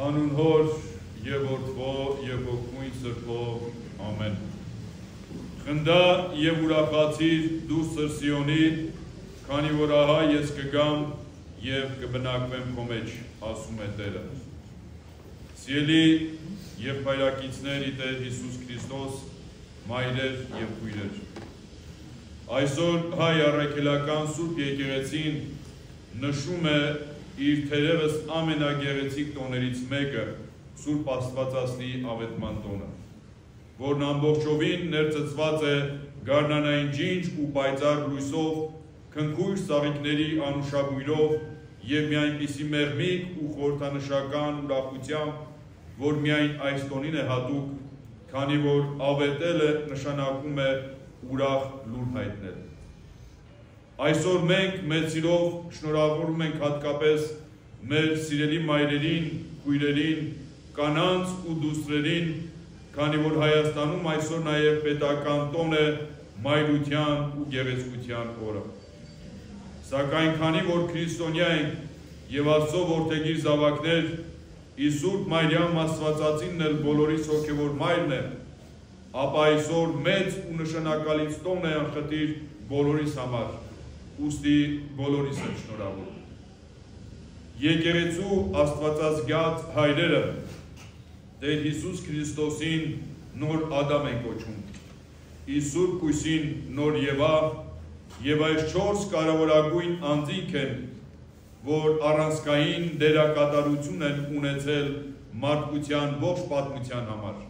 Հանուն հոր և որդվո և ոգույն սրբով, ամեն։ Խնդա և ուրախացիր դու Սրսիոնի, քանի որ ահա ես կգամ և կբնակվեմ քո մեջ, ասում է Տերը։ Սիրելի և փայլակիցներ ի Տեր Հիսուս Քրիստոս, մայրեր և քույրեր։ Այսօր հայ առաքելական Սուրբ եկեղեցին նշում է իր թերևս ամենագեղեցիկ տոներից մեկը, Սուրբ Աստվածածնի ավետման տոնը, որն ամբողջովին ներծծված է գարնանային ջինջ ու պայծառ լույսով, քնքույր ծաղիկների անուշաբույրով և մի այնպիսի մեղմիկ ու խորհրդանշական ուրախությամբ, որ միայն այս տոնին է հատուկ, քանի որ ավետելը նշանակում է ուրախ լուր հայտնել։ Այսօր մենք մեծ սիրով շնորհավորում ենք հատկապես մեր սիրելի մայրերին, քույրերին, կանանց ու դուստրերին, քանի որ Հայաստանում այսօր նաև պետական տոն է մայրության ու գեղեցկության օրը։ Սակայն քանի որ քրիստոնյա ենք եւ Աստծո որդեգիր զավակներ, ի Սուրբ Մայրիամ Աստվածածինն էլ բոլորիս հոգևոր մայրն է, ապա այսօր մեծ ու նշանակալից տոն է անխտիր բոլորիս համար, ուստի բոլորիս են շնորհավորում։ Եկեղեցու Աստվածազգյաց հայրերը Տեր Հիսուս Քրիստոսին նոր Ադամ են կոչում, ի Սուրբ Հույսին նոր Եվա, եւ այս 4 կարևորագույն անձինք են, որ առանցքային դերակատարություն են ունեցել մարդկության ողջ պատմության համար։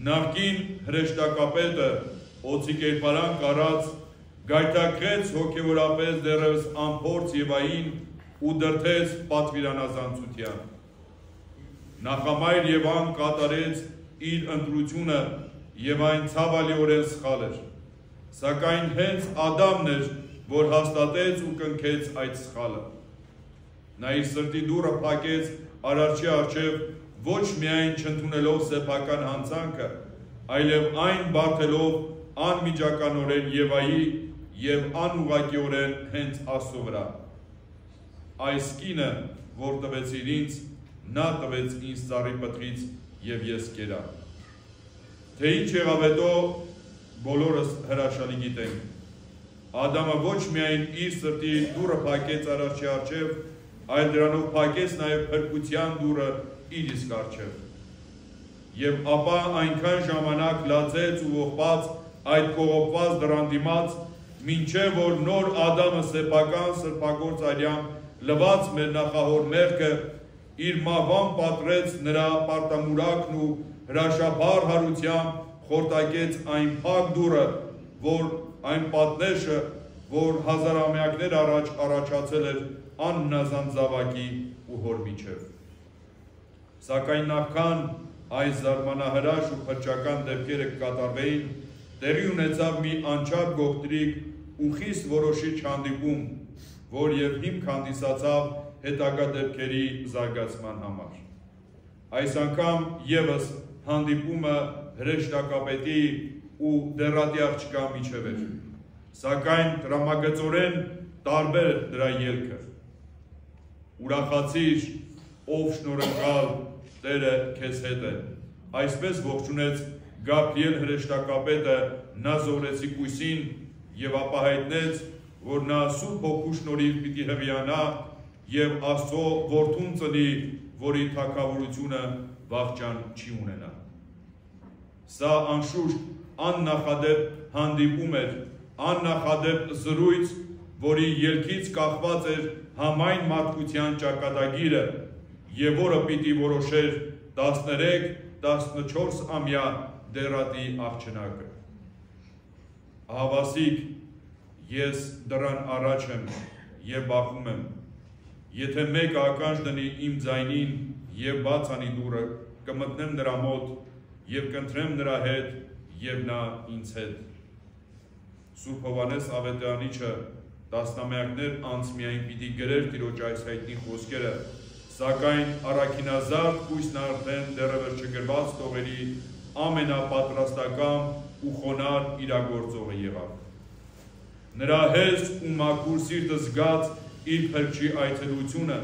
Նախկին հրեշտակապետը օձի կերպարանք առած գայթակղեց հոգևորապես դեռևս անփորձ Եվային ու դրդեց պատվիրանազանցության։ Նախամայր Եվան կատարեց իր ընտրությունը եւ այն ցավալիորեն սխալ էր, սակայն հենց Ադամն էր, որ հաստատեց ու կնքեց այդ սխալը։ Նա իր սրտի դուռը փակեց Արարչի առջև ոչ միայն չընդունելով սեփական հանցանքը, այլև այն բարդելով անմիջականորեն Եվայի և անուղղակիորեն հենց Աստծո վրա։ Այս կինը, որ տվեցիր ինձ, նա տվեց ինձ ծառի պտղից և ես կերա։ Թե ինչ եղավ հետո, բոլորս հրաշալի գիտենք։ Ադամը ոչ միայն իր սրտի դուռը փակեց Արարչի առջև, այլ դրանով փակեց նաև փրկության դուռը իր իսկ առջև։ Եվ ապա այնքան ժամանակ լացեց ու ողբաց այդ կողոպված դռան դիմաց, մինչև որ նոր Ադամը սեփական սրբագործ արյամբ լվաց մեր նախահոր մեղքը, իր մահվան պատռեց նրա պարտամուրակն ու հրաշափառ հարությամբ խորտակեց այն փակ դուռը, որ այն պատնեշը, որ հազարամյակներ առաջ առաջացել էր անհնազանդ զավակի ու հոր միջև։ Սակայն նախքան այս զարմանահրաշ ու փրկչական դեպքերը կկատարվեին, տեղի ունեցավ մի անչափ գողտրիկ ու խիստ որոշիչ հանդիպում, որ և հիմք հանդիսացավ հետագա դեպքերի զարգացման համար։ Այս անգամ ևս հանդիպումը հրեշտակապետի ու դեռատի աղջկա միջև էր, սակայն տրամագծորեն տարբեր դրա ելքը։ Ուրախացիր, ով շնորհակալ, Տերը քեզ հետ է, այսպես ողջունեց Գաբրիել հրեշտակապետը Նազորեցի կույսին և ապա հայտնեց, որ նա Սուրբ Հոգու շնորհիվ պիտի հղիանա և Աստծո որդուն ծնի, որի թագավորությունը վախճան չի ունենա։ Սա անշուշտ աննախադեպ հանդիպում էր, աննախադեպ զրույց, որի ելքից կախված էր համայն մարդկության ճակատագիրը և որը պիտի որոշեր 13-14-ամյա դեռատի աղջնակը։ Ահավասիկ, ես դռան առաջ եմ և բախում եմ, եթե մեկը ականջ դնի իմ ձայնին և բաց անի դուռը, կմտնեմ նրա մոտ և կընտրեմ նրա հետ և նա ինձ հետ։ Սուրբ Հովհաննես Ավետարանիչը տասնամյակներ անց միայն պիտի գրեր Տիրոջ այս հայտնի խոսքերը, սակայն առաքինազարդ կույսն արդեն դեռևս չգրված տողերի ամենապատրաստական ու խոնար իրագործողը եղավ։ Նրա հեզ ու մաքուր սիրտը զգաց իր փրկչի այցելությունը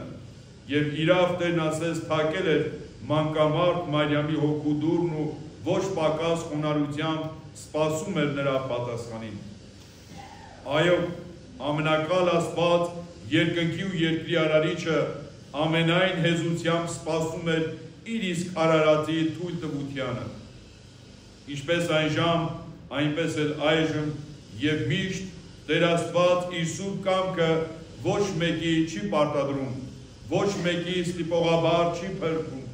և իրավ Տերն ասես թակել էր մանկամարդ Մարիամի հոգու դուրն ու ոչ պակաս խոնարհությամբ սպասում էր նրա պատասխանին։ Այո, ամենակալ Աստված, երկնքի ու երկրի արարիչը ամենայն հեզությամբ սպասում էր իր իսկ արարածի թույլ տվությանը։ Ինչպես այն ժամ, այնպես էլ այժմ և միշտ Տեր Աստված իր սուրբ կամքը ոչ մեկի չի պարտադրում, ոչ մեկի ստիպողաբար չի փրկում,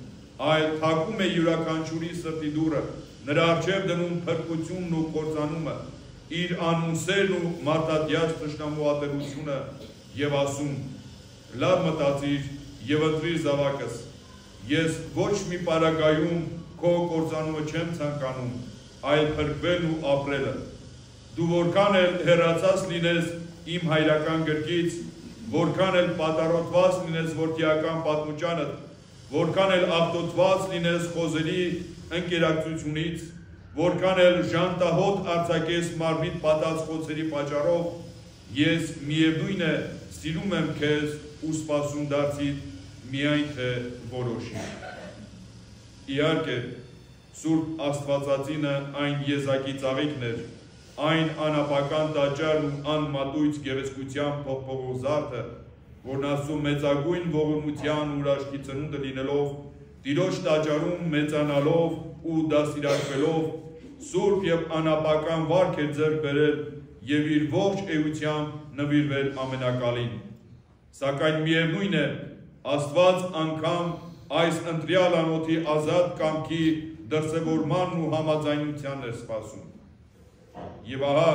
այլ թակում է յուրաքանչյուրի սրտի դուռը, նրա առջև դնում փրկությունն ու կործանումը, իր անունսերն ու մարդատյաց թշնամու ատելությունը և ասում. լավ մտածիր և ընտրիր զավակս, ես ոչ մի պարագայում քո կործանումը չեմ ցանկանում, այլ փրկվելն ու ապրելը։ Դու որքան էլ հեռացած լինես իմ հայրական գրկից, որքան էլ պատառոտված լինես որդիական պատմուճանդ, որքան էլ աղտոտված լինես խոզերի ընկերակցությունից, որքան էլ ժանտահոտ արձակես մարմիդ պատած խոցերի պատճառով, ես միևնույն է սիրում եմ քեզ ու սպասում դարձիդ միայն թե որոշի։ Իհարկե, Սուրբ Աստվածածինը այն եզակի ծաղիկն էր, այն անապական տաճարն ու անմատույց գեղեցկության փոխփողող զարդը, որն Աստծո մեծագույն ողորմության ու հրաշքի ծնունդը լինելով, Տիրոջ տաճարում մեծանալով ու դաստիարակվելով, սուրբ և անապական վարք էր ձեռք բերել և իր ողջ էությամբ նվիրվել ամենակալին։ Սակայն միևնույն է, Աստված անգամ այս ընտրյալ անոթի ազատ կամքի դրսևորմանն ու համաձայնությանն էր սպասում։ Եվ ահա,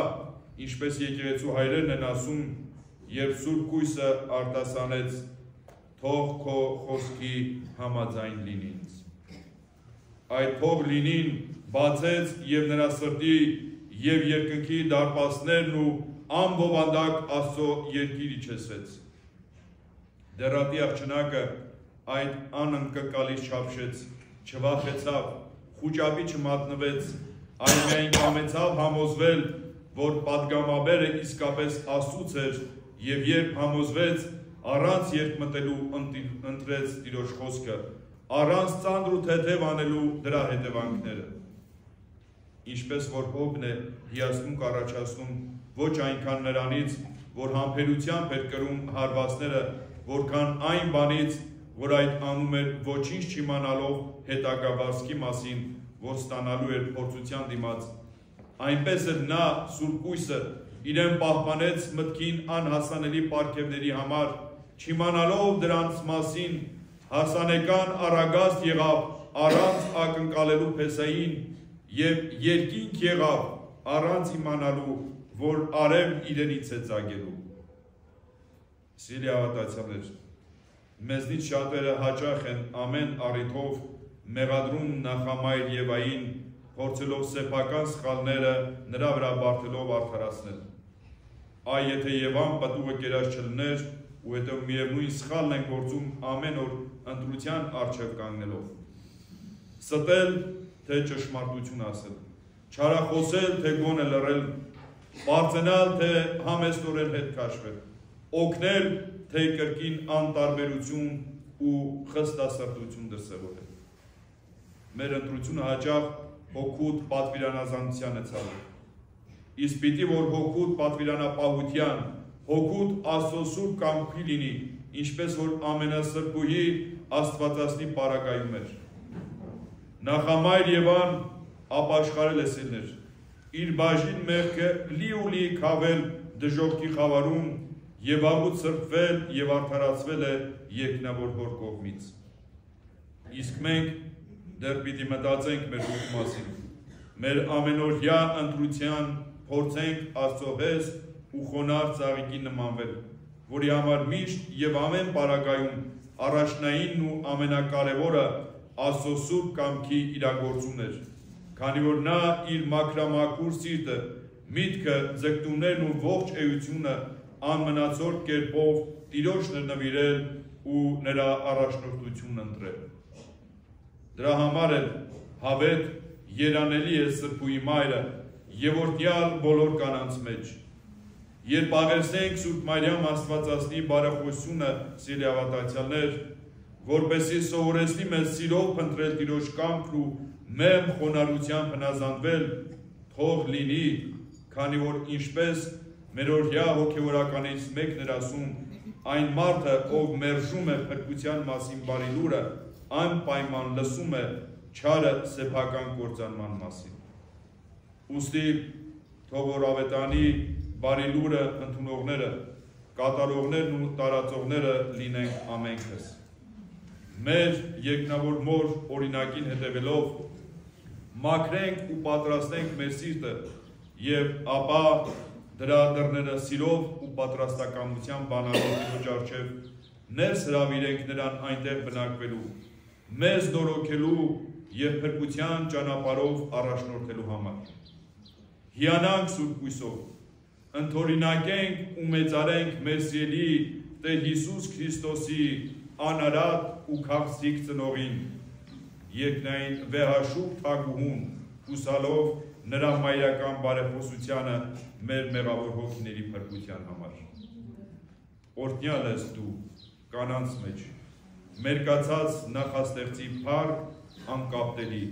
ինչպես եկեղեցու հայրերն են ասում, երբ Սուրբ Կույսը արտասանեց, թող քո խոսքի համաձայն լինի ինձ։ Այդ թող լինին բացեց և նրա սրտի և երկնքի դարպասներն ու անբովանդակ Աստծո երկիր իջեցրեց։ Դեռատի աղջնակը այդ անընկկալից չափշեց, չվախեցավ, խուճապի չմատնվեց, այլ միայն կամեցավ համոզվել, որ պատգամաբերը իսկապես Աստծուց էր և երբ համոզվեց, առանց երկմտելու ընտրեց Տիրոջ խոսքը, առանց ծանր ու թեթև անելու դրա հետևանքները։ Ինչպես որ հոգն է հիասմունք առաջացնում ոչ այնքան նրանից, որ համբերությամբ էր կրում հարվածները, որքան այն բանից, որ այդ անում էր ոչինչ չիմանալով հետագա վարձքի մասին, որ ստանալու էր փորձության դիմաց, այնպես էլ նա Սուրբ Կույսը իրեն պահպանեց մտքին անհասանելի պարգևների համար, չիմանալով դրանց մասին, հասանեկան առագաստ եղավ առանց ակնկալելու փեսային և երկինք եղավ առանց իմանալու, որ արևն իրենից է ծագելու։ Սիրելի հավատացյալներ, մեզնից շատերը հաճախ են ամեն առիթով մեղադրում նախամայր Եվային, փորձելով սեփական սխալները նրա վրա բարդելով արդարացնել։ Այ եթե Եվան պտուղը կերած չլներ, ու հետո միևնույն սխալն են գործում ամեն օր ընտրության առջև կանգնելով։ Ստել, թե ճշմարտություն ասել, չարախոսել, թե գոնե լռել, պարծենալ, թե համեստորեն հետ քաշվել, օգնել, թե կրկին անտարբերություն ու խստասրտություն դրսևորել։ Մեր ընտրությունը հաճախ հոգուտ պատվիրանազանության է ցավում։ Իսկ պիտի որ հոգուտ պատվիրանապահության, հոգուտ Աստծո սուրբ կամքի լինի, ինչպես որ ամենասրբուհի Աստվածածնի պարագայում էր։ Նախամայր Եվան ապաշխարել է սիրներ, իր բաժին մեղքը լի քավել դժոխքի խավարում և աղուտ սրբվել և արդարացվել է երկնավոր հոր կողմից։ Իսկ մենք դեռ պիտի մտածենք մեր հոգու մասին, մեր ամենօրյա ընտրության փորձենք Աստծո հես ու խոնարհ ծաղիկի նմանվել, որի համար միշտ և ամեն պարագայում առաջնայինն ու ամենակարևորը Աստծո սուրբ կամքի իրագործումն էր, քանի որ նա իր մաքրամաքուր սիրտը, միտքը, ձգտումներն ու ողջ էությունը անմնացորդ կերպով Տիրոջն էր նվիրել ու նրա առաջնորդությունն ընտրել։ Դրա համար էլ հավետ երանելի է սրբուհի մայրը և օրհնյալ բոլոր կանանց մեջ։ Երբ աղերսենք Սուրբ Մարիամ Աստվածածնի բարեխոսությունը, սիրելի հավատացյալներ, որպեսզի սովորեցնի մեզ սիրով փնտրել Տիրոջ կամքն ու մեղմ խոնարհությամբ հնազանդվել, թող լինի, քանի որ ինչպես մերօրյա հոգևորականից մեկն էր ասում, այն մարդը, ով մերժում է փրկության մասին բարի լուրը, անպայման լսում է չարը սեփական կործանման մասին։ Ուստի թող որ ավետանի բարի լուրը ընդունողները, կատարողներն ու տարածողները լինենք ամենքս։ Մեր երկնավոր Մոր օրինակին հետևելով մաքրենք ու պատրաստենք մեր սիրտը և ապա դրա դռները սիրով ու պատրաստակամությամբ բանալով Տիրոջ առջև ներս հրավիրենք նրան այնտեղ բնակվելու, մեզ նորոգելու և փրկության ճանապարհով առաջնորդելու համար։ Հիանանք Սուրբ Հույսով, ընդօրինակենք ու մեծարենք մեր սիրելի Տեր Հիսուս Քրիստոսի անարատ ու քաղցիկ ծնողին, երկնային վեհաշուք թագուհուն, հուսալով նրա մայրական բարեփոխությանը մեր մեղավոր հոգիների փրկության համար։ Օրհնյալ ես դու կանանց մեջ, մերկացած նախաստեղծի փառք անկապտելի,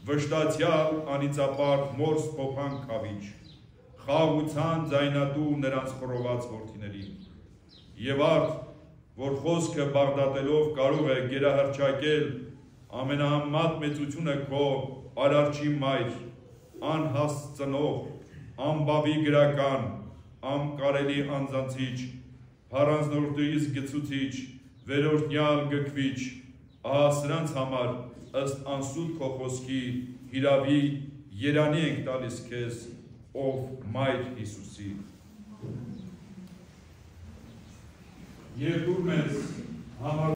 վշտացյալ անիծապարտ մոր սփոփան քավիչ, խաղաղության ձայնատու նրանց խռոված որդիներին, եւ արդ, որ խոսքը բաղդատելով կարող է գերահռչակել ամենահամատ մեծությունը քո արարչի մայր, անհաստ ծնող, անբավի գրական, անկարելի անձանցիչ, փառանձնորդուից գցուցիչ, վերօրհնյալ գքվիչ, ահա սրանց համար ըստ անսուտ քո խոսքի հիրավի երանի ենք տալիս քեզ, ով մայր Հիսուսի։ Եվ դու մեզ համար